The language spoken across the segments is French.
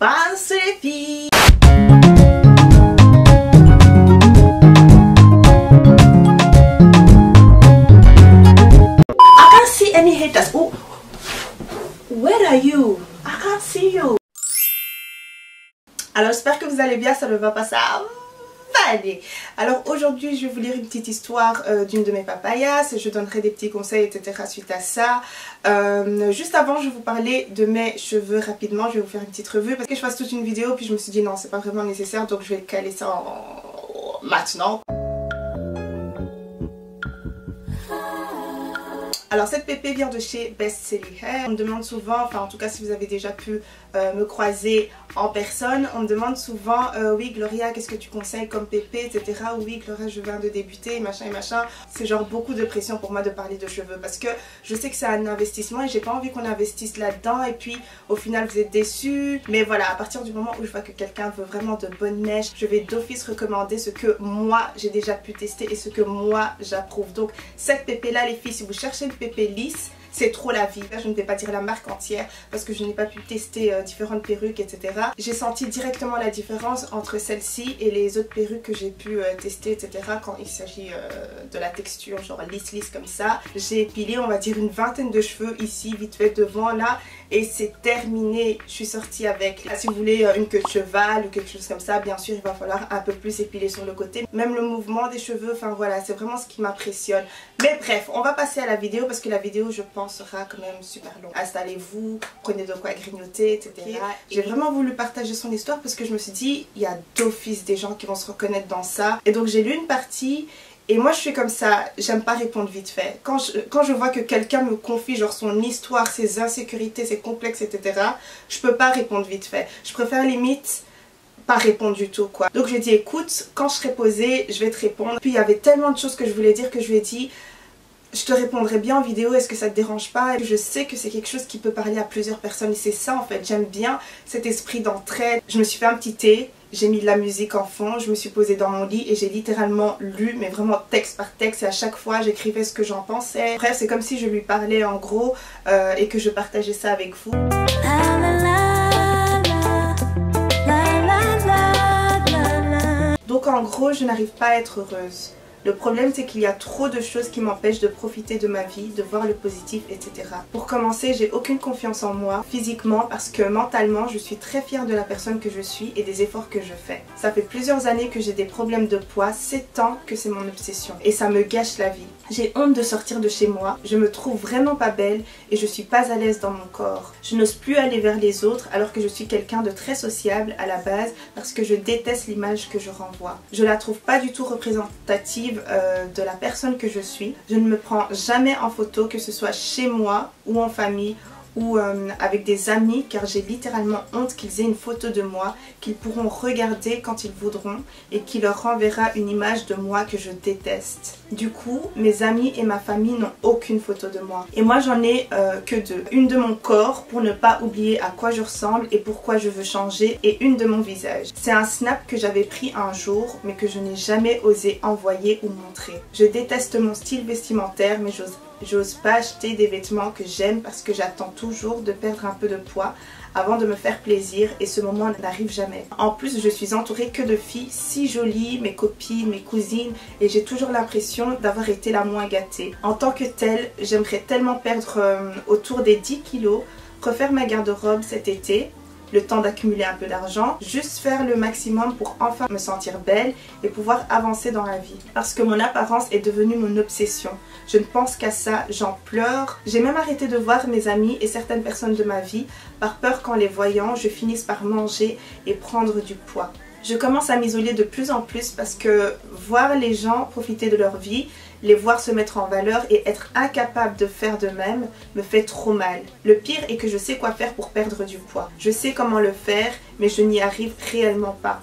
Passe les filles. I can't see any haters. Oh, where are you? I can't see you. Alors j'espère que vous allez bien, ça ne va pas ça. Allez. Alors aujourd'hui je vais vous lire une petite histoire d'une de mes papayas et je donnerai des petits conseils etc. suite à ça. Juste avant je vais vous parler de mes cheveux rapidement, je vais vous faire une petite revue parce que je fasse toute une vidéo puis je me suis dit non c'est pas vraiment nécessaire donc je vais caler ça maintenant. Alors cette pépé vient de chez Best Selling Hair. On me demande souvent, enfin en tout cas si vous avez déjà pu me croiser en personne, on me demande souvent oui Gloria qu'est-ce que tu conseilles comme pépé etc. Oui Gloria je viens de débuter machin et machin. C'est genre beaucoup de pression pour moi de parler de cheveux parce que je sais que c'est un investissement et j'ai pas envie qu'on investisse là-dedans et puis au final vous êtes déçus. Mais voilà, à partir du moment où je vois que quelqu'un veut vraiment de bonnes mèches, je vais d'office recommander ce que moi j'ai déjà pu tester et ce que moi j'approuve. Donc cette pépé là les filles, si vous cherchez une pépé lisse, c'est trop la vie. Là je ne vais pas dire la marque entière parce que je n'ai pas pu tester différentes perruques etc. J'ai senti directement la différence entre celle-ci et les autres perruques que j'ai pu tester etc. Quand il s'agit de la texture genre lisse comme ça. J'ai épilé on va dire une vingtaine de cheveux ici vite fait devant là et c'est terminé. Je suis sortie avec. Là, si vous voulez une queue de cheval ou quelque chose comme ça, bien sûr il va falloir un peu plus épiler sur le côté. Même le mouvement des cheveux, enfin voilà, c'est vraiment ce qui m'impressionne. Mais bref, on va passer à la vidéo parce que la vidéo je pense sera quand même super longue. Installez-vous, prenez de quoi grignoter etc. J'ai vraiment voulu partager son histoire parce que je me suis dit il y a d'office des gens qui vont se reconnaître dans ça. Et donc j'ai lu une partie. Et moi je suis comme ça, j'aime pas répondre vite fait. Quand je vois que quelqu'un me confie genre son histoire, ses insécurités, ses complexes, etc. Je peux pas répondre vite fait. Je préfère limite pas répondre du tout quoi. Donc j'ai dit écoute, quand je serai posée, je vais te répondre. Puis il y avait tellement de choses que je voulais dire que je lui ai dit je te répondrai bien en vidéo, est-ce que ça te dérange pas? Je sais que c'est quelque chose qui peut parler à plusieurs personnes et c'est ça en fait, j'aime bien cet esprit d'entraide. Je me suis fait un petit thé, j'ai mis de la musique en fond, je me suis posée dans mon lit et j'ai littéralement lu, mais vraiment texte par texte et à chaque fois j'écrivais ce que j'en pensais. Bref, c'est comme si je lui parlais en gros et que je partageais ça avec vous. Donc en gros, je n'arrive pas à être heureuse. Le problème c'est qu'il y a trop de choses qui m'empêchent de profiter de ma vie, de voir le positif, etc. Pour commencer, j'ai aucune confiance en moi physiquement parce que mentalement je suis très fière de la personne que je suis et des efforts que je fais. Ça fait plusieurs années que j'ai des problèmes de poids, 7 ans que c'est mon obsession et ça me gâche la vie. J'ai honte de sortir de chez moi, je me trouve vraiment pas belle et je suis pas à l'aise dans mon corps. Je n'ose plus aller vers les autres alors que je suis quelqu'un de très sociable à la base parce que je déteste l'image que je renvoie. Je la trouve pas du tout représentative de la personne que je suis. Je ne me prends jamais en photo que ce soit chez moi ou en famille ou avec des amis car j'ai littéralement honte qu'ils aient une photo de moi qu'ils pourront regarder quand ils voudront et qui leur renverra une image de moi que je déteste. Du coup, mes amis et ma famille n'ont aucune photo de moi. Et moi j'en ai que deux. Une de mon corps pour ne pas oublier à quoi je ressemble et pourquoi je veux changer et une de mon visage. C'est un snap que j'avais pris un jour mais que je n'ai jamais osé envoyer ou montrer. Je déteste mon style vestimentaire mais j'ose pas acheter des vêtements que j'aime parce que j'attends toujours de perdre un peu de poids avant de me faire plaisir et ce moment n'arrive jamais. En plus je suis entourée que de filles si jolies, mes copines, mes cousines et j'ai toujours l'impression d'avoir été la moins gâtée. En tant que telle, j'aimerais tellement perdre autour des 10 kilos, refaire ma garde-robe cet été, le temps d'accumuler un peu d'argent, juste faire le maximum pour enfin me sentir belle et pouvoir avancer dans la vie. Parce que mon apparence est devenue mon obsession. Je ne pense qu'à ça, j'en pleure. J'ai même arrêté de voir mes amis et certaines personnes de ma vie par peur qu'en les voyant, je finisse par manger et prendre du poids. Je commence à m'isoler de plus en plus parce que voir les gens profiter de leur vie, les voir se mettre en valeur et être incapable de faire de même me fait trop mal. Le pire est que je sais quoi faire pour perdre du poids. Je sais comment le faire, mais je n'y arrive réellement pas.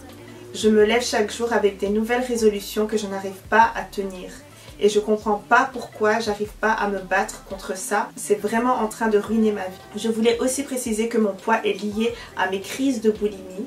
Je me lève chaque jour avec des nouvelles résolutions que je n'arrive pas à tenir. Et je comprends pas pourquoi j'arrive pas à me battre contre ça. C'est vraiment en train de ruiner ma vie. Je voulais aussi préciser que mon poids est lié à mes crises de boulimie.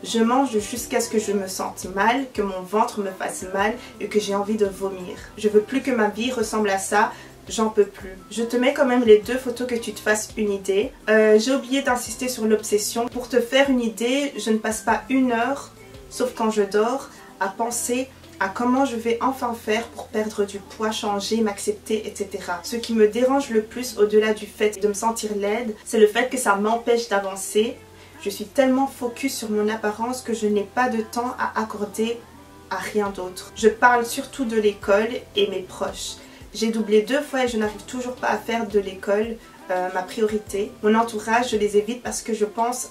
Je mange jusqu'à ce que je me sente mal, que mon ventre me fasse mal et que j'ai envie de vomir. Je veux plus que ma vie ressemble à ça j'en peux plus. Je te mets quand même les 2 photos que tu te fasses une idée. J'ai oublié d'insister sur l'obsession. Pour te faire une idée, je ne passe pas 1 heure, sauf quand je dors, à penser à comment je vais enfin faire pour perdre du poids, changer, m'accepter, etc. Ce qui me dérange le plus au-delà du fait de me sentir laide, c'est le fait que ça m'empêche d'avancer. Je suis tellement focus sur mon apparence que je n'ai pas de temps à accorder à rien d'autre. Je parle surtout de l'école et mes proches. J'ai doublé 2 fois et je n'arrive toujours pas à faire de l'école ma priorité. Mon entourage, je les évite parce que je pense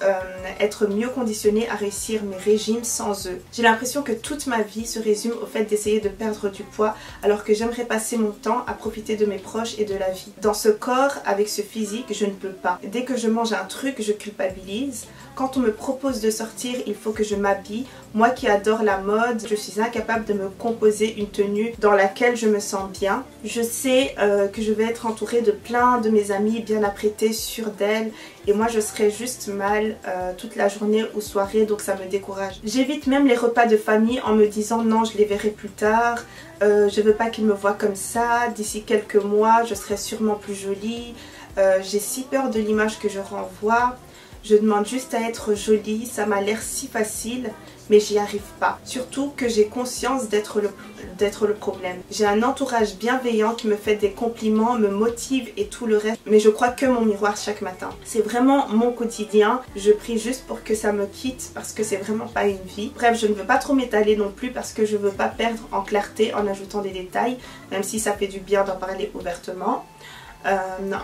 être mieux conditionnée à réussir mes régimes sans eux. J'ai l'impression que toute ma vie se résume au fait d'essayer de perdre du poids alors que j'aimerais passer mon temps à profiter de mes proches et de la vie. Dans ce corps, avec ce physique, je ne peux pas. Dès que je mange un truc, je culpabilise. Quand on me propose de sortir, il faut que je m'habille. Moi qui adore la mode, je suis incapable de me composer une tenue dans laquelle je me sens bien. Je sais que je vais être entourée de plein de mes amis bien apprêtés, sûrs d'elles, et moi je serai juste mal toute la journée ou soirée, donc ça me décourage. J'évite même les repas de famille en me disant non, je les verrai plus tard, je veux pas qu'ils me voient comme ça, d'ici quelques mois je serai sûrement plus jolie, j'ai si peur de l'image que je renvoie. Je demande juste à être jolie, ça m'a l'air si facile, mais j'y arrive pas. Surtout que j'ai conscience d'être le problème. J'ai un entourage bienveillant qui me fait des compliments, me motive et tout le reste, mais je crois que mon miroir chaque matin. C'est vraiment mon quotidien, je prie juste pour que ça me quitte parce que c'est vraiment pas une vie. Bref, je ne veux pas trop m'étaler non plus parce que je veux pas perdre en clarté en ajoutant des détails, même si ça fait du bien d'en parler ouvertement.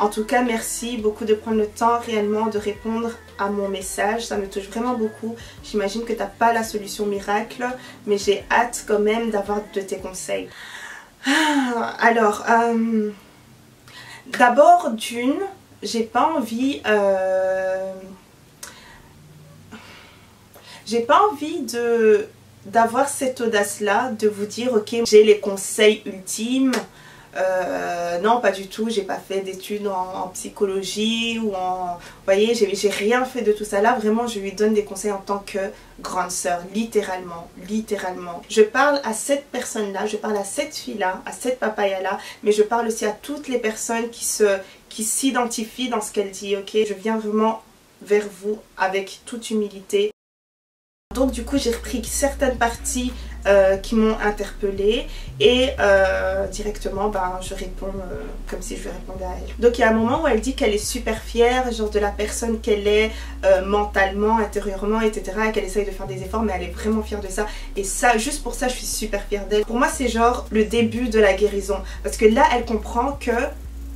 En tout cas, merci beaucoup de prendre le temps réellement de répondre à mon message, ça me touche vraiment beaucoup. J'imagine que tu n'as pas la solution miracle, mais j'ai hâte quand même d'avoir de tes conseils. Alors, d'abord d'une, j'ai pas envie d'avoir cette audace là de vous dire ok, j'ai les conseils ultimes. Non, pas du tout, j'ai pas fait d'études en psychologie ou en... Vous voyez, j'ai rien fait de tout ça là, vraiment je lui donne des conseils en tant que grande sœur, littéralement. Je parle à cette personne là, je parle à cette fille là, à cette papaya là, mais je parle aussi à toutes les personnes qui s'identifient dans ce qu'elle dit, ok? Je viens vraiment vers vous avec toute humilité. Donc du coup j'ai repris certaines parties qui m'ont interpellée et directement je réponds comme si je lui répondais à elle. Donc il y a un moment où elle dit qu'elle est super fière, genre de la personne qu'elle est mentalement, intérieurement, etc. et qu'elle essaye de faire des efforts, mais elle est vraiment fière de ça. Et ça, juste pour ça, je suis super fière d'elle. Pour moi c'est genre le début de la guérison, parce que là elle comprend que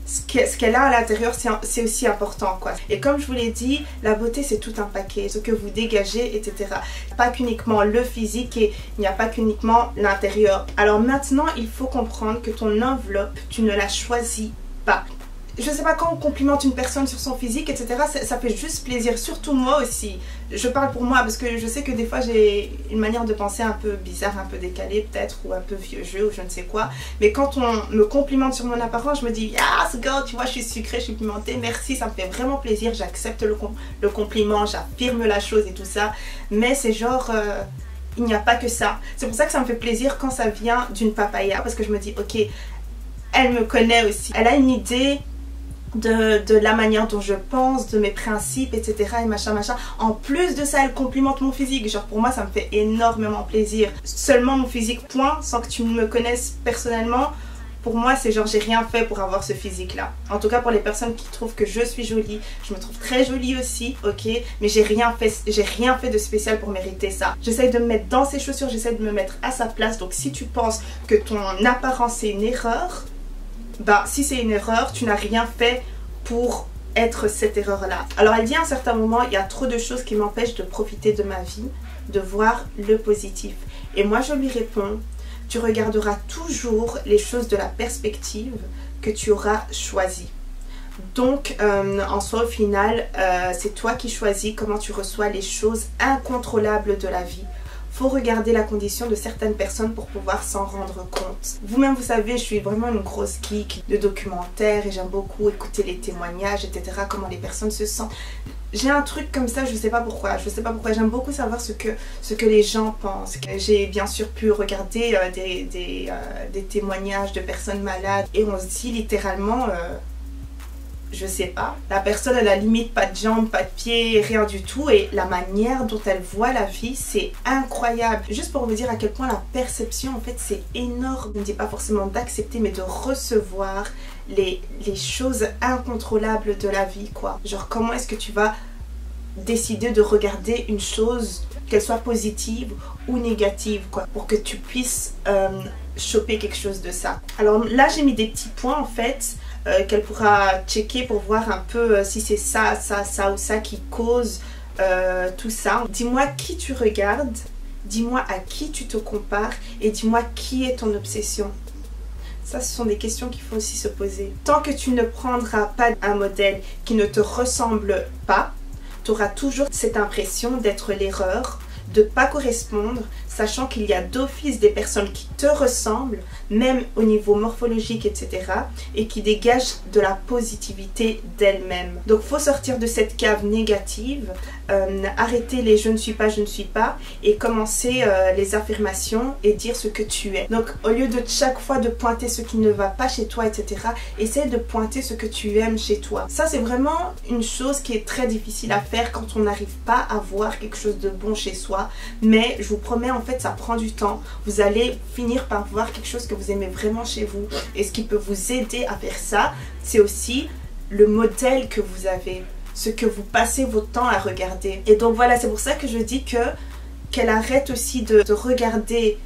ce qu'elle a à l'intérieur c'est aussi important quoi. Et comme je vous l'ai dit, la beauté c'est tout un paquet, ce que vous dégagez, etc. Pas qu'uniquement le physique et il n'y a pas qu'uniquement l'intérieur. Alors maintenant il faut comprendre que ton enveloppe, tu ne la choisis pas. Je sais pas, quand on complimente une personne sur son physique, etc., ça fait juste plaisir, surtout moi aussi. Je parle pour moi parce que je sais que des fois j'ai une manière de penser un peu bizarre, un peu décalée peut-être, ou un peu vieux jeu, ou je ne sais quoi. Mais quand on me complimente sur mon apparence, je me dis « Ah, ce gars, tu vois, je suis sucrée, je suis pimentée, merci, ça me fait vraiment plaisir, j'accepte le compliment, j'affirme la chose et tout ça. » Mais c'est genre... il n'y a pas que ça. C'est pour ça que ça me fait plaisir quand ça vient d'une papaya, parce que je me dis « Ok, elle me connaît aussi, elle a une idée... De la manière dont je pense, de mes principes, etc. et machin. En plus de ça, elle complimente mon physique. Genre pour moi, ça me fait énormément plaisir. Seulement mon physique, point, sans que tu me connaisses personnellement. Pour moi, c'est genre j'ai rien fait pour avoir ce physique-là. En tout cas, pour les personnes qui trouvent que je suis jolie, je me trouve très jolie aussi, ok. Mais j'ai rien fait de spécial pour mériter ça. J'essaie de me mettre dans ses chaussures, j'essaie de me mettre à sa place. Donc si tu penses que ton apparence c'est une erreur, bah si c'est une erreur, tu n'as rien fait pour être cette erreur là. Alors elle dit à un certain moment, il y a trop de choses qui m'empêchent de profiter de ma vie, de voir le positif. Et moi je lui réponds, tu regarderas toujours les choses de la perspective que tu auras choisie. Donc en soi au final c'est toi qui choisis comment tu reçois les choses incontrôlables de la vie. faut regarder la condition de certaines personnes pour pouvoir s'en rendre compte. Vous-même, vous savez, je suis vraiment une grosse geek de documentaires et j'aime beaucoup écouter les témoignages, etc., comment les personnes se sentent. J'ai un truc comme ça, je sais pas pourquoi, j'aime beaucoup savoir ce que les gens pensent. J'ai bien sûr pu regarder des témoignages de personnes malades et on se dit littéralement, je sais pas, la personne elle a limite pas de jambes, pas de pieds, rien du tout et la manière dont elle voit la vie c'est incroyable. Juste pour vous dire à quel point la perception en fait c'est énorme. Je ne dis pas forcément d'accepter mais de recevoir les choses incontrôlables de la vie quoi. Genre comment est-ce que tu vas décider de regarder une chose, qu'elle soit positive ou négative quoi, pour que tu puisses choper quelque chose de ça. Alors là j'ai mis des petits points en fait qu'elle pourra checker pour voir un peu si c'est ça ou ça qui cause tout ça. Dis-moi qui tu regardes, dis-moi à qui tu te compares et dis-moi qui est ton obsession. Ça, ce sont des questions qu'il faut aussi se poser. Tant que tu ne prendras pas un modèle qui ne te ressemble pas, tu auras toujours cette impression d'être l'erreur, de ne pas correspondre, sachant qu'il y a d'office des personnes qui te ressemblent, même au niveau morphologique, etc. et qui dégagent de la positivité d'elles-mêmes. Donc, il faut sortir de cette cave négative, arrêter les je ne suis pas et commencer les affirmations et dire ce que tu es. Donc, au lieu de chaque fois de pointer ce qui ne va pas chez toi, etc., essaie de pointer ce que tu aimes chez toi. Ça, c'est vraiment une chose qui est très difficile à faire quand on n'arrive pas à voir quelque chose de bon chez soi. Mais je vous promets, en fait, ça prend du temps. Vous allez finir par voir quelque chose que vous aimez vraiment chez vous. Et ce qui peut vous aider à faire ça, c'est aussi le modèle que vous avez, ce que vous passez votre temps à regarder. Et donc voilà, c'est pour ça que je dis qu'elle arrête aussi de regarder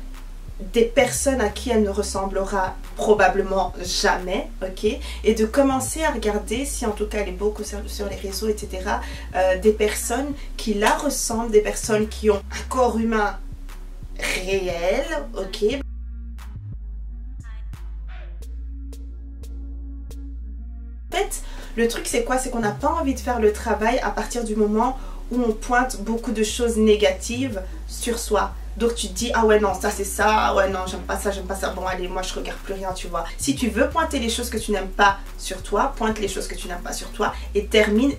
des personnes à qui elle ne ressemblera probablement jamais, ok, et de commencer à regarder, si en tout cas elle est beaucoup sur les réseaux, etc., des personnes qui la ressemblent, des personnes qui ont un corps humain réel, ok. En fait, le truc c'est quoi? C'est qu'on n'a pas envie de faire le travail à partir du moment où on pointe beaucoup de choses négatives sur soi. Donc tu te dis, ah ouais non, ça c'est ça, ouais non, j'aime pas ça, bon allez, moi je regarde plus rien, tu vois. Si tu veux pointer les choses que tu n'aimes pas sur toi, pointe les choses que tu n'aimes pas sur toi et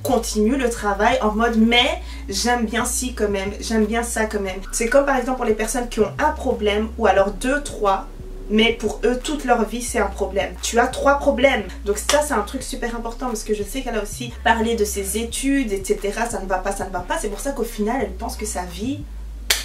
continue le travail en mode, mais j'aime bien ci quand même, j'aime bien ça quand même. C'est comme par exemple pour les personnes qui ont un problème ou alors 2, 3, mais pour eux, toute leur vie, c'est un problème. Tu as 3 problèmes. Donc ça, c'est un truc super important parce que je sais qu'elle a aussi parlé de ses études, etc. Ça ne va pas, ça ne va pas. C'est pour ça qu'au final, elle pense que sa vie,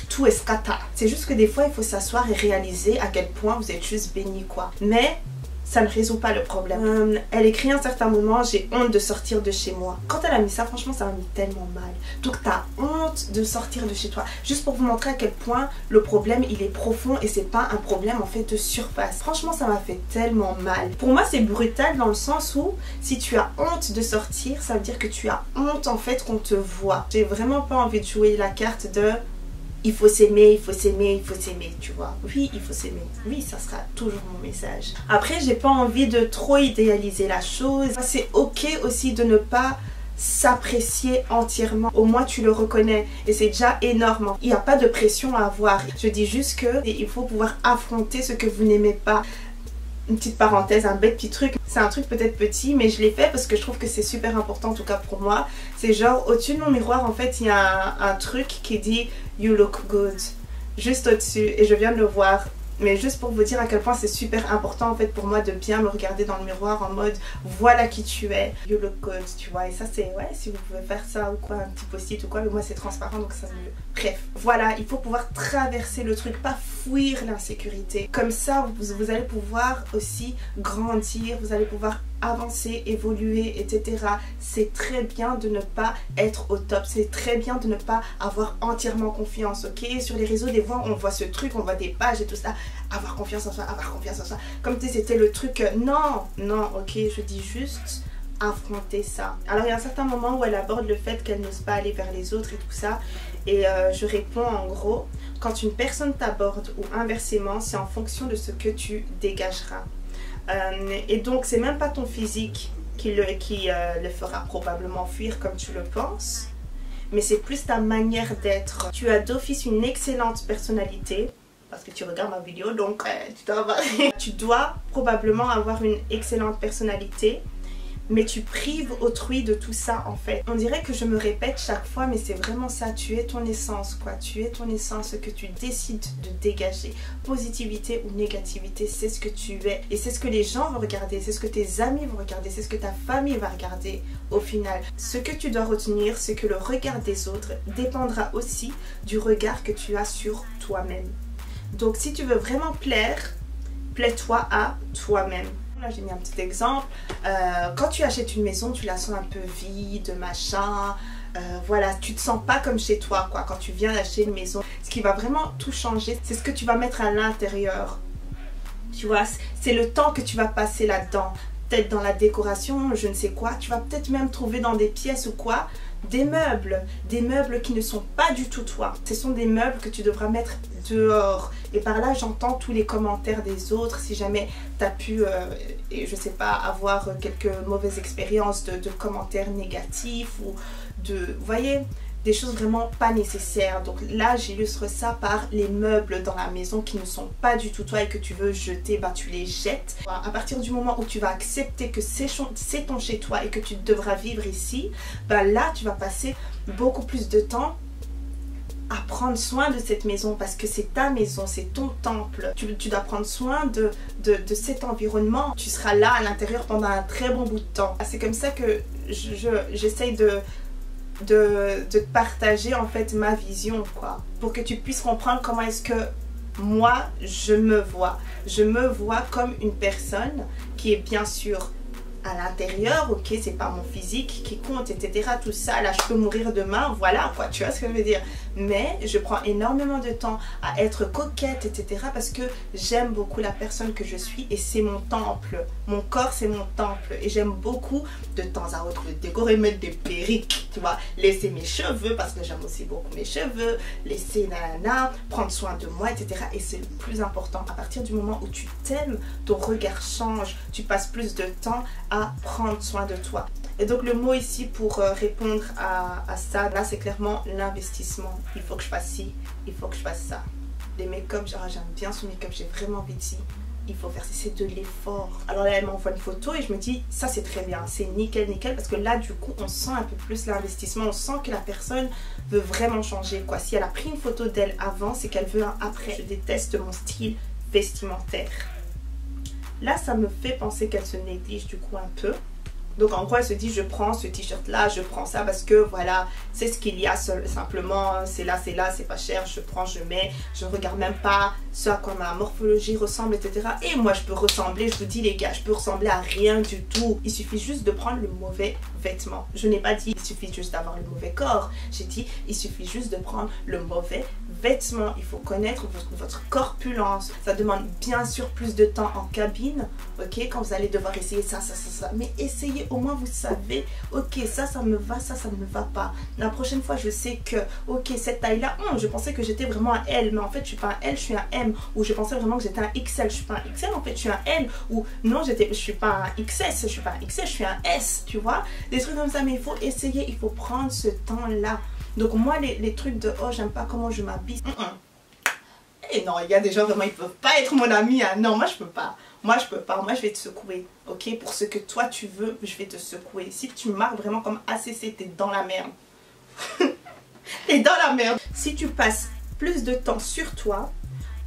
tout est scata. C'est juste que des fois, il faut s'asseoir et réaliser à quel point vous êtes juste béni, quoi. Mais ça ne résout pas le problème. Elle écrit à un certain moment, j'ai honte de sortir de chez moi. Quand elle a mis ça, franchement, ça m'a mis tellement mal. Donc, t'as honte de sortir de chez toi. Juste pour vous montrer à quel point le problème, il est profond et c'est pas un problème, en fait, de surface. Franchement, ça m'a fait tellement mal. Pour moi, c'est brutal dans le sens où, si tu as honte de sortir, ça veut dire que tu as honte, en fait, qu'on te voit. J'ai vraiment pas envie de jouer la carte de... il faut s'aimer, il faut s'aimer, il faut s'aimer, tu vois. Oui, il faut s'aimer. Oui, ça sera toujours mon message. Après, j'ai pas envie de trop idéaliser la chose. C'est ok aussi de ne pas s'apprécier entièrement. Au moins, tu le reconnais. Et c'est déjà énorme. Il n'y a pas de pression à avoir. Je dis juste que il faut pouvoir affronter ce que vous n'aimez pas. Une petite parenthèse, un bête petit truc. C'est un truc peut-être petit, mais je l'ai fait parce que je trouve que c'est super important, en tout cas pour moi. C'est genre, au-dessus de mon miroir, en fait, il y a un truc qui dit « You look good ». Juste au-dessus, et je viens de le voir. Mais juste pour vous dire à quel point c'est super important en fait pour moi de bien me regarder dans le miroir en mode voilà qui tu es, you look good, tu vois. Et ça c'est, ouais, si vous pouvez faire ça ou quoi, un petit post-it ou quoi, mais moi c'est transparent donc ça me... Bref, voilà, il faut pouvoir traverser le truc, pas fuir l'insécurité. Comme ça vous allez pouvoir aussi grandir, vous allez pouvoir avancer, évoluer, etc. C'est très bien de ne pas être au top, c'est très bien de ne pas avoir entièrement confiance, ok. Sur les réseaux, des fois, on voit ce truc, on voit des pages et tout ça, avoir confiance en soi, comme si c'était le truc, non, ok, je dis juste affronter ça. Alors, il y a un certain moment où elle aborde le fait qu'elle n'ose pas aller vers les autres et tout ça, et je réponds en gros, quand une personne t'aborde ou inversement, c'est en fonction de ce que tu dégageras. Et donc c'est même pas ton physique qui le fera probablement fuir comme tu le penses, mais c'est plus ta manière d'être. Tu as d'office une excellente personnalité, parce que tu regardes ma vidéo, donc tu dois probablement avoir une excellente personnalité, mais tu prives autrui de tout ça en fait. On dirait que je me répète chaque fois, mais c'est vraiment ça. Tu es ton essence quoi. Tu es ton essence, ce que tu décides de dégager. Positivité ou négativité, c'est ce que tu es. Et c'est ce que les gens vont regarder, c'est ce que tes amis vont regarder, c'est ce que ta famille va regarder au final. Ce que tu dois retenir, c'est que le regard des autres dépendra aussi du regard que tu as sur toi-même. Donc si tu veux vraiment plaire, plais-toi à toi-même. Là j'ai mis un petit exemple, quand tu achètes une maison tu la sens un peu vide, machin, voilà, tu te sens pas comme chez toi quoi quand tu viens d'acheter une maison. Ce qui va vraiment tout changer, c'est ce que tu vas mettre à l'intérieur, tu vois, c'est le temps que tu vas passer là-dedans, peut-être dans la décoration, je ne sais quoi, tu vas peut-être même trouver dans des pièces ou quoi, des meubles qui ne sont pas du tout toi. Ce sont des meubles que tu devras mettre dehors. Et par là, j'entends tous les commentaires des autres. Si jamais tu as pu, et je sais pas, avoir quelques mauvaises expériences de commentaires négatifs ou de, vous voyez, des choses vraiment pas nécessaires. Donc là, j'illustre ça par les meubles dans la maison qui ne sont pas du tout toi et que tu veux jeter, bah tu les jettes. À partir du moment où tu vas accepter que c'est ton chez toi et que tu devras vivre ici, bah là, tu vas passer beaucoup plus de temps à prendre soin de cette maison parce que c'est ta maison, c'est ton temple. Tu dois prendre soin de cet environnement. Tu seras là à l'intérieur pendant un très bon bout de temps. C'est comme ça que j'essaye de te partager en fait ma vision quoi, pour que tu puisses comprendre comment est-ce que moi je me vois. Je me vois comme une personne qui est bien sûr à l'intérieur, ok, c'est pas mon physique qui compte, etc. Tout ça, là, je peux mourir demain, voilà, quoi, tu vois ce que je veux dire. Mais je prends énormément de temps à être coquette, etc. parce que j'aime beaucoup la personne que je suis et c'est mon temple. Mon corps, c'est mon temple. Et j'aime beaucoup, de temps à autre, le décorer, mettre des perruques, tu vois, laisser mes cheveux, parce que j'aime aussi beaucoup mes cheveux, laisser nanana, prendre soin de moi, etc. Et c'est le plus important. À partir du moment où tu t'aimes, ton regard change, tu passes plus de temps à prendre soin de toi. Et donc le mot ici pour répondre à ça, là c'est clairement l'investissement. Il faut que je fasse ci, il faut que je fasse ça. Les make-up, genre j'aime bien ce make-up, j'ai vraiment envie de ci. Il faut faire, c'est de l'effort. Alors là elle m'envoie une photo et je me dis ça c'est très bien, c'est nickel nickel, parce que là du coup on sent un peu plus l'investissement, on sent que la personne veut vraiment changer quoi. Si elle a pris une photo d'elle avant, c'est qu'elle veut un après. Je déteste mon style vestimentaire. Là ça me fait penser qu'elle se néglige du coup un peu. Donc en gros elle se dit je prends ce t-shirt là, je prends ça parce que voilà c'est ce qu'il y a simplement, c'est là, c'est pas cher, je prends, je mets, je ne regarde même pas ce à quoi ma morphologie ressemble, etc. Et moi je peux ressembler, je vous dis les gars, je peux ressembler à rien du tout. Il suffit juste de prendre le mauvais vêtement. Je n'ai pas dit il suffit juste d'avoir le mauvais corps, j'ai dit il suffit juste de prendre le mauvais vêtement. Il faut connaître votre corpulence. Ça demande bien sûr plus de temps en cabine, ok, quand vous allez devoir essayer ça, mais essayez, au moins vous savez, ok, ça me va, ça ne me va pas. La prochaine fois je sais que, ok, cette taille là, je pensais que j'étais vraiment un L, mais en fait je suis pas un L, je suis un M. Ou je pensais vraiment que j'étais un XL, je suis pas un XL, en fait je suis un L. Ou non, je suis pas un XS, je suis pas un XL, je suis un S, tu vois, des trucs comme ça. Mais il faut essayer, il faut prendre ce temps là. Donc moi les trucs de oh j'aime pas comment je m'habille, et non, il y a des gens vraiment ils peuvent pas être mon ami, hein. Non, moi je peux pas, moi je vais te secouer, ok, pour ce que toi tu veux, je vais te secouer. Si tu marques vraiment comme ACC, t'es dans la merde. T'es dans la merde. Si tu passes plus de temps sur toi,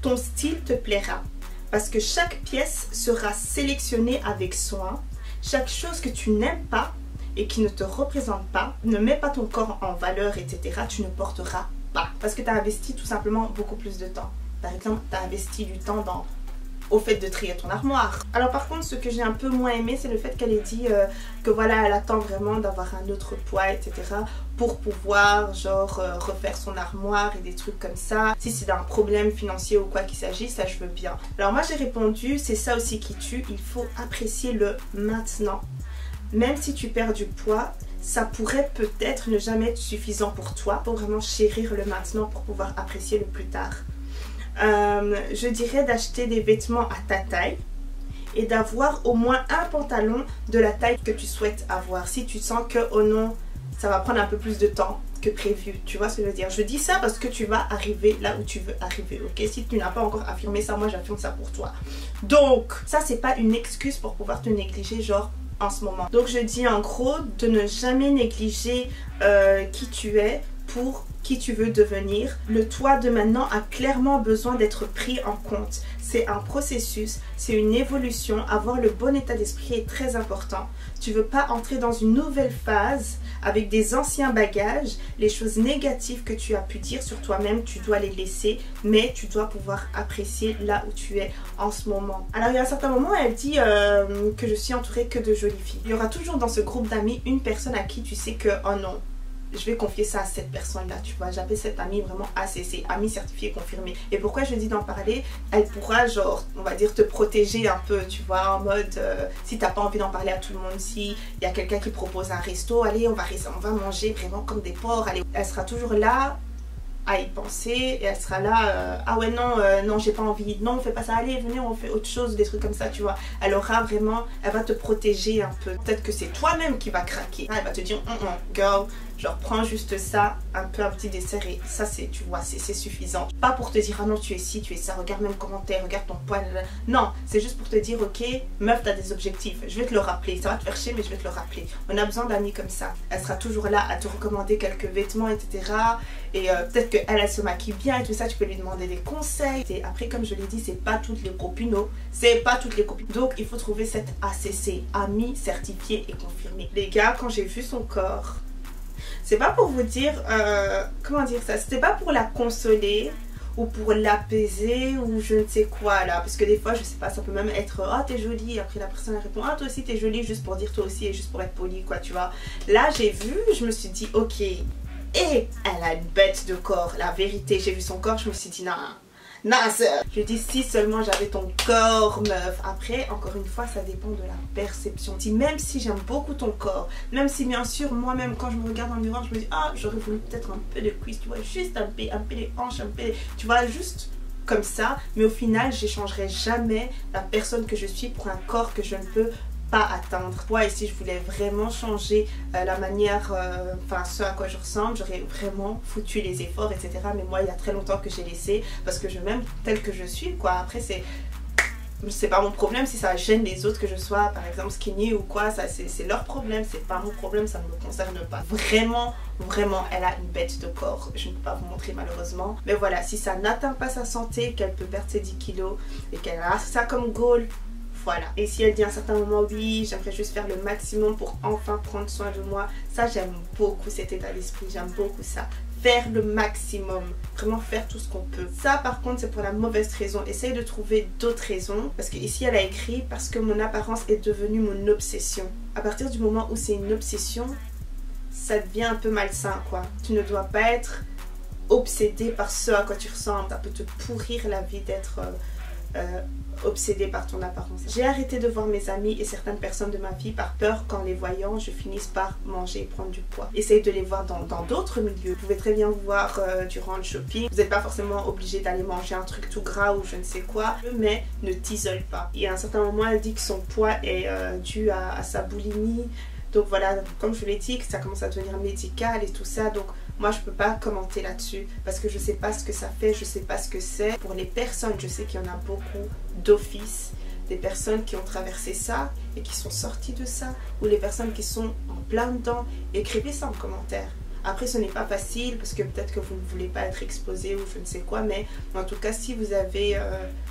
ton style te plaira, parce que chaque pièce sera sélectionnée avec soin. Chaque chose que tu n'aimes pas et qui ne te représente pas, ne met pas ton corps en valeur, etc., tu ne porteras pas. Parce que tu as investi tout simplement beaucoup plus de temps. Par exemple, tu as investi du temps au fait de trier ton armoire. Alors par contre, ce que j'ai un peu moins aimé, c'est le fait qu'elle ait dit que voilà, elle attend vraiment d'avoir un autre poids, etc., pour pouvoir genre refaire son armoire et des trucs comme ça. Si c'est d'un problème financier ou quoi qu'il s'agisse, ça je veux bien. Alors moi j'ai répondu, c'est ça aussi qui tue, il faut apprécier le maintenant. Même si tu perds du poids, ça pourrait peut-être ne jamais être suffisant pour toi. Il faut vraiment chérir le maintenant pour pouvoir apprécier le plus tard. Je dirais d'acheter des vêtements à ta taille et d'avoir au moins un pantalon de la taille que tu souhaites avoir. Si tu sens que oh non, ça va prendre un peu plus de temps que prévu. Tu vois ce que je veux dire? Je dis ça parce que tu vas arriver là où tu veux arriver, ok? Si tu n'as pas encore affirmé ça, moi j'affirme ça pour toi. Donc, ça c'est pas une excuse pour pouvoir te négliger, genre en ce moment. Donc je dis en gros de ne jamais négliger qui tu es pour qui tu veux devenir. Le toi de maintenant a clairement besoin d'être pris en compte. C'est un processus, c'est une évolution. Avoir le bon état d'esprit est très important. Tu veux pas entrer dans une nouvelle phase avec des anciens bagages. Les choses négatives que tu as pu dire sur toi-même, tu dois les laisser, mais tu dois pouvoir apprécier là où tu es en ce moment. Alors il y a un certain moment, elle dit que je suis entourée que de jolies filles. Il y aura toujours dans ce groupe d'amis une personne à qui tu sais que, oh non, je vais confier ça à cette personne-là, tu vois. J'appelle cette amie vraiment ACC, amie certifiée confirmée. Et pourquoi je dis d'en parler? Elle pourra, genre, on va dire, te protéger un peu, tu vois, en mode, si t'as pas envie d'en parler à tout le monde, si il y a quelqu'un qui propose un resto, allez, on va manger vraiment comme des porcs, allez. Elle sera toujours là à y penser et elle sera là, ah ouais non, non j'ai pas envie, non on fait pas ça, allez venez on fait autre chose, des trucs comme ça, tu vois. Elle aura vraiment, elle va te protéger un peu. Peut-être que c'est toi-même qui va craquer, elle va te dire girl, genre prends juste ça, un petit dessert et ça c'est, tu vois, c'est suffisant. Pas pour te dire ah non tu es ci, tu es ça, regarde même comment t'es, regarde ton poil, non, c'est juste pour te dire ok meuf t'as des objectifs, je vais te le rappeler, ça va te faire chier mais je vais te le rappeler. On a besoin d'amis comme ça, elle sera toujours là à te recommander quelques vêtements etc. Et peut-être qu'elle se maquille bien et tout ça, tu peux lui demander des conseils. Et après comme je l'ai dit, c'est pas toutes les copines, c'est pas toutes les copines. Donc il faut trouver cette ACC, amie certifiée et confirmée. Les gars, quand j'ai vu son corps, c'est pas pour vous dire, comment dire ça, c'était pas pour la consoler ou pour l'apaiser ou je ne sais quoi là, parce que des fois je sais pas, ça peut même être oh t'es jolie, après la personne elle répond ah toi aussi t'es jolie, juste pour dire toi aussi et juste pour être polie quoi, tu vois. Là j'ai vu, je me suis dit ok, et elle a une bête de corps, la vérité, j'ai vu son corps, je me suis dit non, non, je dis si seulement j'avais ton corps meuf. Après, encore une fois, ça dépend de la perception. Même si j'aime beaucoup ton corps, même si bien sûr, moi-même quand je me regarde dans le miroir, je me dis ah j'aurais voulu peut-être un peu de cuisse, tu vois, juste un peu les hanches, un peu, tu vois, juste comme ça. Mais au final, j'échangerai jamais la personne que je suis pour un corps que je ne peux pas atteindre. Moi ici je voulais vraiment changer la manière, enfin ce à quoi je ressemble, j'aurais vraiment foutu les efforts etc. Mais moi il y a très longtemps que j'ai laissé parce que je m'aime telle que je suis quoi. Après c'est pas mon problème si ça gêne les autres que je sois par exemple skinny ou quoi, ça c'est leur problème, c'est pas mon problème, ça ne me concerne pas. Vraiment elle a une bête de corps, je ne peux pas vous montrer malheureusement, mais voilà, si ça n'atteint pas sa santé, qu'elle peut perdre ses 10 kilos et qu'elle a ça comme goal, voilà. Et si elle dit à un certain moment oui j'aimerais juste faire le maximum pour enfin prendre soin de moi, ça j'aime beaucoup cet état d'esprit, j'aime beaucoup ça, faire le maximum, vraiment faire tout ce qu'on peut. Ça par contre c'est pour la mauvaise raison, essaye de trouver d'autres raisons, parce que ici elle a écrit parce que mon apparence est devenue mon obsession. À partir du moment où c'est une obsession, ça devient un peu malsain quoi. Tu ne dois pas être obsédé par ce à quoi tu ressembles, ça peut te pourrir la vie d'être obsédée par ton apparence. J'ai arrêté de voir mes amis et certaines personnes de ma vie par peur qu'en les voyant je finisse par manger et prendre du poids. Essaye de les voir dans d'autres milieux. Vous pouvez très bien vous voir durant le shopping, vous n'êtes pas forcément obligé d'aller manger un truc tout gras ou je ne sais quoi, mais ne t'isole pas. Et à un certain moment elle dit que son poids est dû à sa boulimie. Donc voilà, comme je vous l'ai dit, que ça commence à devenir médical et tout ça, donc moi je peux pas commenter là-dessus parce que je sais pas ce que ça fait, je sais pas ce que c'est. Pour les personnes, je sais qu'il y en a beaucoup d'office, des personnes qui ont traversé ça et qui sont sorties de ça, ou les personnes qui sont en plein dedans. Écrivez ça en commentaire. Après ce n'est pas facile parce que peut-être que vous ne voulez pas être exposé ou je ne sais quoi, mais en tout cas si vous avez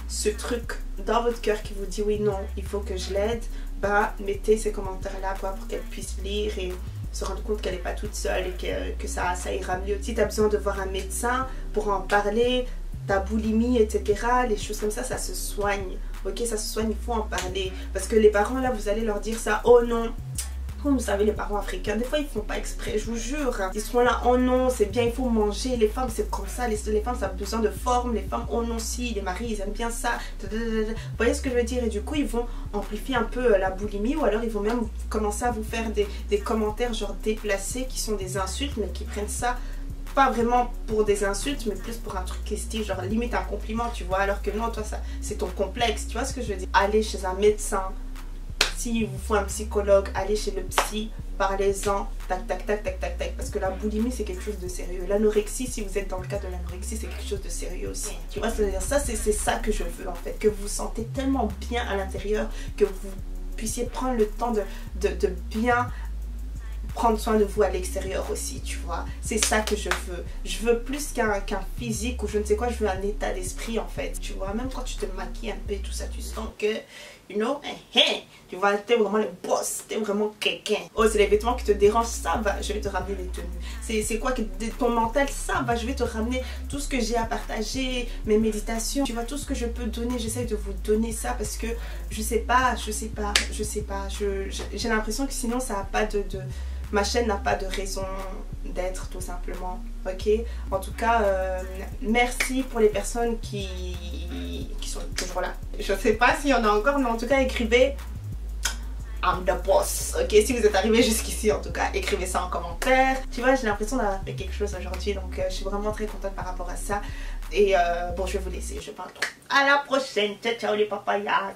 ce truc dans votre cœur qui vous dit oui non il faut que je l'aide, bah mettez ces commentaires là quoi, pour qu'elle puisse lire et se rendre compte qu'elle n'est pas toute seule et que ça ira mieux. Si tu as besoin de voir un médecin pour en parler, ta boulimie etc, les choses comme ça se soigne, ok, ça se soigne, il faut en parler, parce que les parents là vous allez leur dire ça, oh non. Vous savez les parents africains, des fois ils font pas exprès, je vous jure. Ils seront là, oh non c'est bien, il faut manger, les femmes c'est comme ça, les femmes ça a besoin de forme, les femmes oh non si, les maris ils aiment bien ça. Vous voyez ce que je veux dire? Et du coup ils vont amplifier un peu la boulimie, ou alors ils vont même commencer à vous faire des commentaires genre déplacés qui sont des insultes, mais qui prennent ça pas vraiment pour des insultes mais plus pour un truc qui se dit genre limite un compliment, tu vois, alors que non, toi ça c'est ton complexe, tu vois ce que je veux dire? Allez chez un médecin. S'il vous faut un psychologue, allez chez le psy, parlez-en, tac tac tac tac tac tac, parce que la boulimie c'est quelque chose de sérieux. L'anorexie, si vous êtes dans le cas de l'anorexie, c'est quelque chose de sérieux aussi. Tu vois, c'est-à-dire ça, c'est ça que je veux en fait, que vous vous sentez tellement bien à l'intérieur, que vous puissiez prendre le temps de bien prendre soin de vous à l'extérieur aussi, tu vois. C'est ça que je veux. Je veux plus qu'un physique ou je ne sais quoi, je veux un état d'esprit en fait. Tu vois, même quand tu te maquilles un peu et tout ça, tu sens que, you know, tu vois, t'es vraiment le boss, t'es vraiment quelqu'un. Oh, c'est les vêtements qui te dérangent, ça va, je vais te ramener les tenues. C'est quoi que ton mental, ça va, je vais te ramener tout ce que j'ai à partager, mes méditations, tu vois, tout ce que je peux donner, j'essaie de vous donner ça parce que je sais pas, j'ai l'impression que sinon ça n'a pas ma chaîne n'a pas de raison d'être tout simplement, ok. En tout cas, merci pour les personnes qui sont toujours là. Je sais pas s'il y en a encore, mais en tout cas écrivez I'm the boss, ok. Si vous êtes arrivé jusqu'ici, en tout cas écrivez ça en commentaire. Tu vois, j'ai l'impression d'avoir fait quelque chose aujourd'hui, donc je suis vraiment très contente par rapport à ça. Et bon, je vais vous laisser, je parle trop. À la prochaine, ciao ciao les papayas.